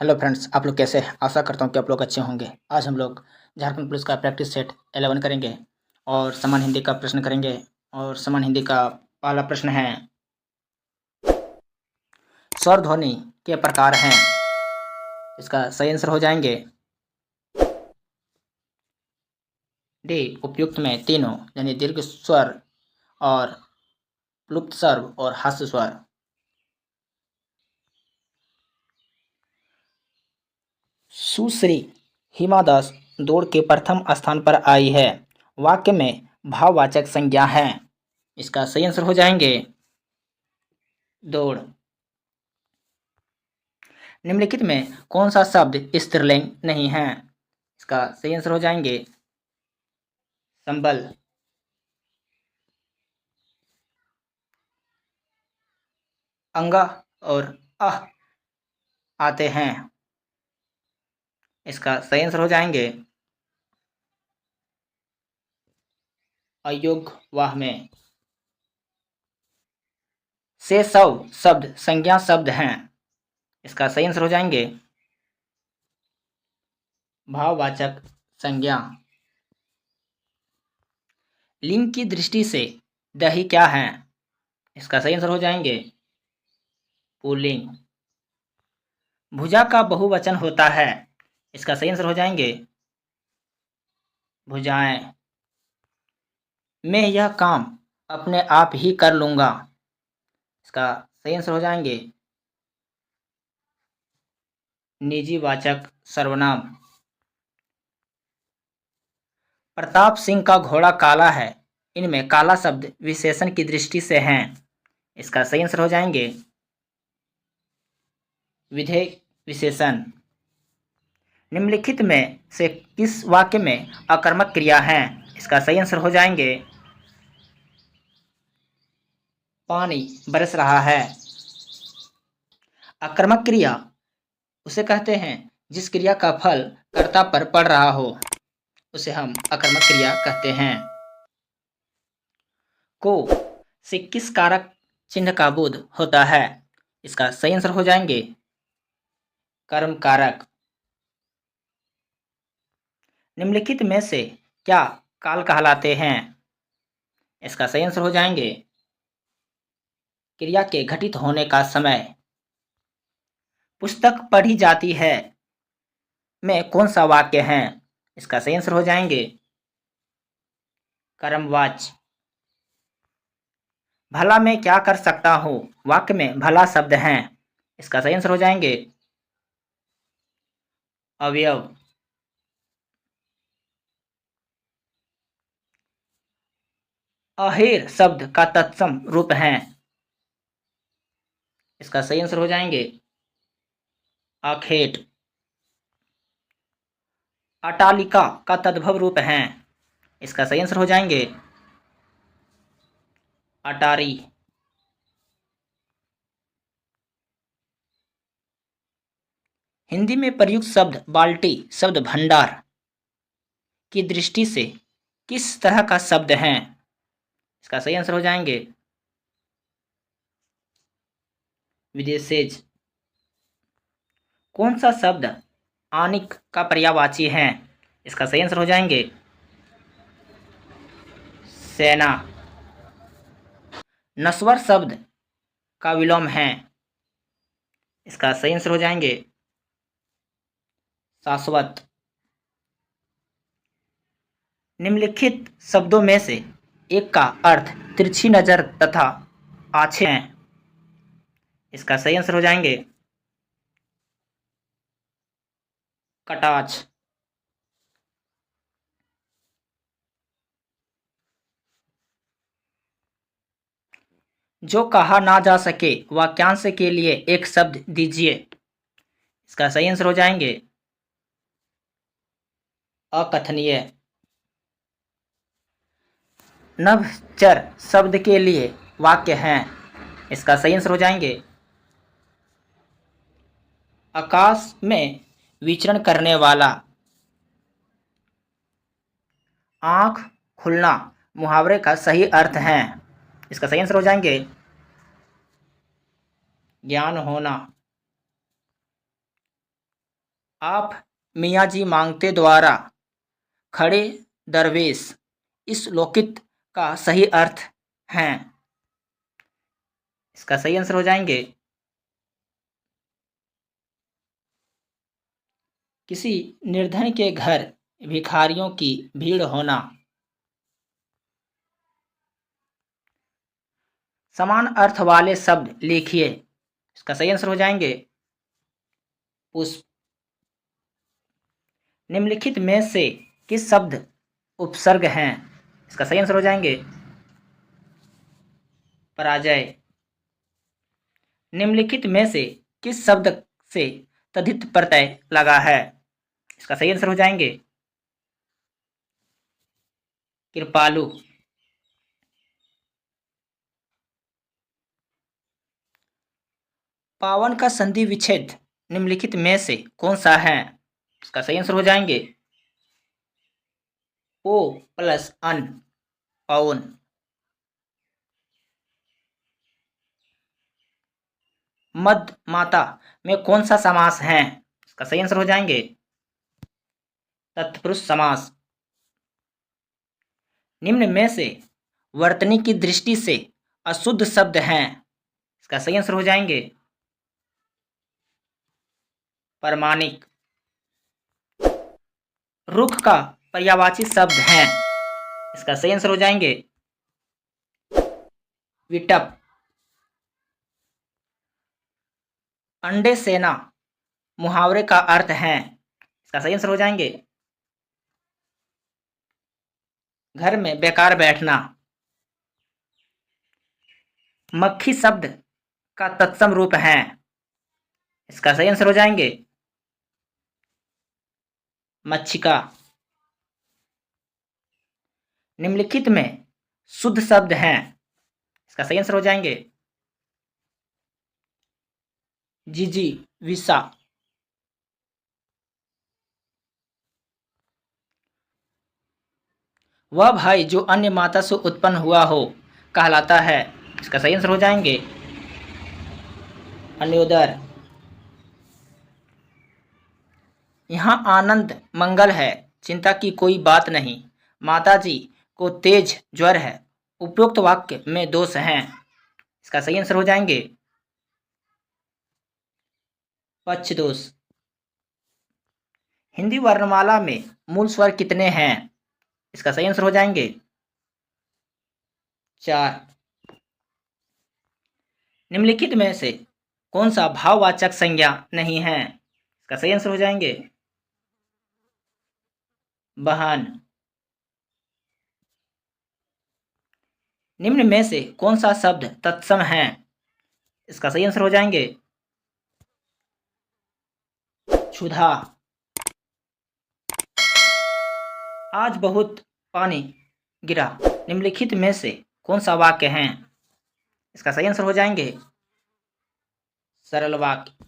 Hello friends, आप लोग कैसे हैं? आशा करता हूँ कि आप लोग अच्छे होंगे। आज हम लोग झारखंड पुलिस का प्रैक्टिस सेट 11 करेंगे और समान हिंदी का प्रश्न करेंगे। और समान हिंदी का पहला प्रश्न है, स्वर ध्वनि के प्रकार हैं। इसका सही आंसर हो जाएंगे डी, उपयुक्त में तीनों, यानी दीर्घ स्वर और प्लुप्त स्वर और हास्य स्वर। सुश्री हिमा दास दौड़ के प्रथम स्थान पर आई है। वाक्य में भाववाचक संज्ञा है। इसका सही आंसर हो जाएंगे दौड़। निम्नलिखित में कौन सा शब्द स्त्रीलिंग नहीं है? इसका सही आंसर हो जाएंगे संबल। अंगा और अह आते हैं। इसका सही आंसर हो जाएंगे अयोग्य वाह में। से सव शब्द संज्ञा शब्द हैं। इसका सही आंसर हो जाएंगे भाववाचक संज्ञा। लिंग की दृष्टि से दही क्या है? इसका सही आंसर हो जाएंगे पुल्लिंग। भुजा का बहुवचन होता है। इसका सही आंसर हो जाएंगे भुजाएं। मैं यह काम अपने आप ही कर लूंगा। इसका सही आंसर हो जाएंगे निजीवाचक सर्वनाम। प्रताप सिंह का घोड़ा काला है। इनमें काला शब्द विशेषण की दृष्टि से हैं। इसका सही आंसर हो जाएंगे विधेय विशेषण। निम्नलिखित में से किस वाक्य में आकर्मक क्रिया है? इसका सही आंसर हो जाएंगे पानी बरस रहा है। आकर्मक क्रिया उसे कहते हैं जिस क्रिया का फल कर्ता पर पड़ रहा हो, उसे हम आकर्मक क्रिया कहते हैं। को से किस कारक चिन्ह का बोध होता है? इसका सही आंसर हो जाएंगे कर्म कारक। निम्नलिखित में से क्या काल कहलाते हैं? इसका सही आंसर हो जाएंगे क्रिया के घटित होने का समय। पुस्तक पढ़ी जाती है में कौन सा वाक्य है? इसका सही आंसर हो जाएंगे कर्मवाच्य। भला मैं क्या कर सकता हूं वाक्य में भला शब्द है। इसका सही आंसर हो जाएंगे अवयव। अहेर शब्द का तत्सम रूप है। इसका सही आंसर हो जाएंगे आखेट। अटालिका का तद्भव रूप है। इसका सही आंसर हो जाएंगे अटारी। हिंदी में प्रयुक्त शब्द बाल्टी शब्द भंडार की दृष्टि से किस तरह का शब्द है? इसका सही आंसर हो जाएंगे विदेशेज। कौन सा शब्द आनिक का पर्यायवाची है? इसका सही आंसर हो जाएंगे सेना। नस्वर शब्द का विलोम है। इसका सही आंसर हो जाएंगे शाश्वत। निम्नलिखित शब्दों में से एक का अर्थ तिरछी नजर तथा आछे हैं। इसका सही आंसर हो जाएंगे कटाक्ष। जो कहा ना जा सके वाक्यांश के लिए एक शब्द दीजिए। इसका सही आंसर हो जाएंगे अकथनीय। नभचर शब्द के लिए वाक्य हैं। इसका सही आंसर हो जाएंगे आकाश में विचरण करने वाला। आंख खुलना मुहावरे का सही अर्थ है। इसका सही आंसर हो जाएंगे ज्ञान होना। आप मियाँ जी मांगते द्वारा खड़े दरवेश इस लोकित का सही अर्थ है। इसका सही आंसर हो जाएंगे किसी निर्धन के घर भिखारियों की भीड़ होना। समान अर्थ वाले शब्द लिखिए। इसका सही आंसर हो जाएंगे पुष्प। निम्नलिखित में से किस शब्द उपसर्ग हैं? इसका सही आंसर हो जाएंगे पराजय। निम्नलिखित में से किस शब्द से तद्धित प्रत्यय लगा है? इसका सही आंसर हो जाएंगे कृपालु। पावन का संधि विच्छेद निम्नलिखित में से कौन सा है? इसका सही आंसर हो जाएंगे ओ प्लस अन, पावन। मद माता में कौन सा समास है? इसका सही आंसर हो जाएंगे तत्पुरुष समास। निम्न में से वर्तनी की दृष्टि से अशुद्ध शब्द हैं। इसका सही आंसर हो जाएंगे परमाणिक। रुख का पर्यायवाची शब्द है। इसका सही आंसर हो जाएंगे विटप। अंडे सेना मुहावरे का अर्थ है। इसका सही आंसर हो जाएंगे घर में बेकार बैठना। मक्खी शब्द का तत्सम रूप है। इसका सही आंसर हो जाएंगे मच्छिका। निम्नलिखित में शुद्ध शब्द हैं। इसका सही आंसर हो जाएंगे जीजी विसा। वह भाई जो अन्य माता से उत्पन्न हुआ हो कहलाता है। इसका सही आंसर हो जाएंगे अन्योदर। यहाँ आनंद मंगल है, चिंता की कोई बात नहीं। माताजी को तेज ज्वर है। उपरोक्त वाक्य में दोष हैं। इसका सही आंसर हो जाएंगे पक्ष दोष। हिंदी वर्णमाला में मूल स्वर कितने हैं? इसका सही आंसर हो जाएंगे 4। निम्नलिखित में से कौन सा भाववाचक संज्ञा नहीं है? इसका सही आंसर हो जाएंगे बहन। निम्न में से कौन सा शब्द तत्सम है? इसका सही आंसर हो जाएंगे क्षुधा। आज बहुत पानी गिरा निम्नलिखित में से कौन सा वाक्य है? इसका सही आंसर हो जाएंगे सरल वाक्य।